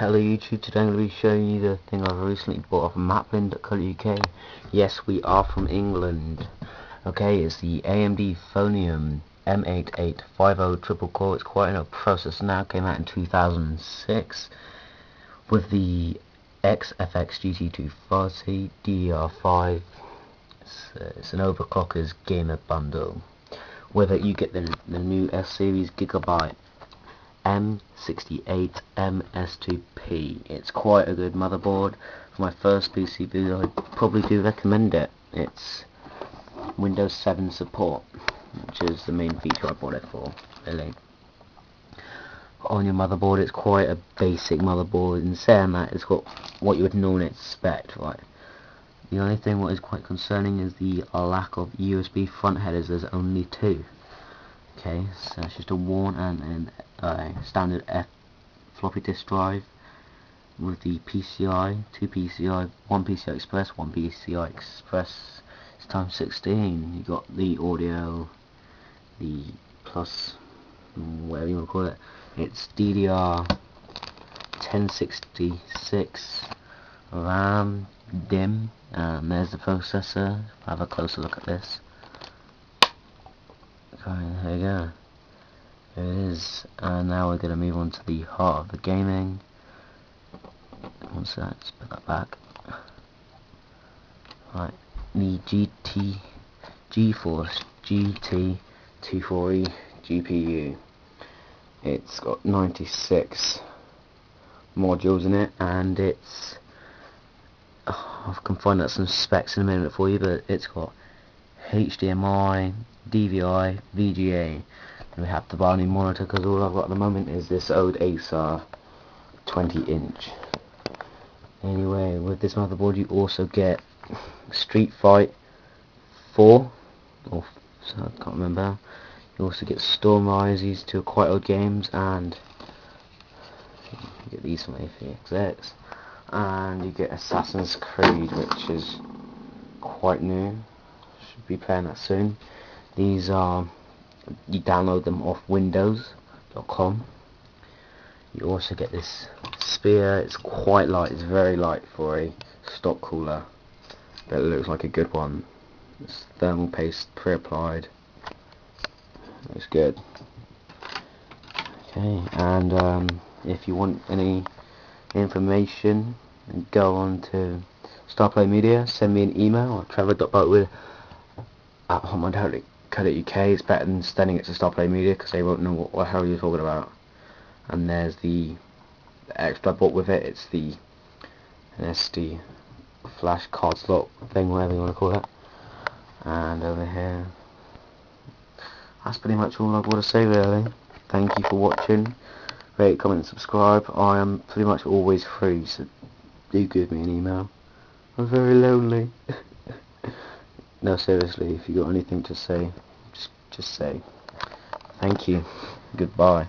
Hello YouTube, today I'm going to be showing you the thing I've recently bought off maplin.co.uk. Yes, we are from England. Okay, it's the AMD Phonium M8850 triple core. It's quite an old processor now, came out in 2006 with the XFX GT240 DDR5. It's an overclockers gamer bundle. With it you get the new S series Gigabyte M68 MS2P. It's quite a good motherboard. For my first PC build, I probably do recommend it. It's Windows 7 support, which is the main feature I bought it for, really. On your motherboard, it's quite a basic motherboard. In saying that, it's got what you would normally expect, right? The only thing what is quite concerning is the lack of USB front headers. There's only two. Okay, so it's just a worn and standard F floppy disk drive with the PCI, two PCI, one PCI Express, one PCI Express. It's times 16. You got the audio, the plus, whatever you want to call it. It's DDR 1066 RAM DIMM. There's the processor. Have a closer look at this. Okay, there you go. There it is. And now we're going to move on to the heart of the gaming. One sec, let's put that back. Right, the GeForce GT240 GPU. It's got 96 modules in it, and it's I can find out some specs in a minute for you, but it's got HDMI, DVI, VGA, and we have to buy a new monitor because all I've got at the moment is this old Acer 20-inch. Anyway, with this motherboard you also get Street Fight 4, or so I can't remember. You also get Storm Rise. These two are quite old games, and you get these from AFXX, and you get Assassin's Creed, which is quite new. Should be playing that soon. These are, you download them off windows.com. You also get this spear. It's quite light, it's very light for a stock cooler, but it looks like a good one. It's thermal paste pre-applied. Looks good. Okay, and if you want any information, go on to StarPlayMedia, send me an email or trevor.butterwood@hotmail.co.uk. It's better than sending it to StarPlayMedia because they won't know what the hell you're talking about. And there's the extra I bought with it. It's the SD flash card slot thing, whatever you want to call it. And over here, that's pretty much all I've got to say, really. Thank you for watching. Rate, comment and subscribe. I am pretty much always free, so do give me an email. I'm very lonely. No, seriously, if you got anything to say, just say. Thank you. Goodbye.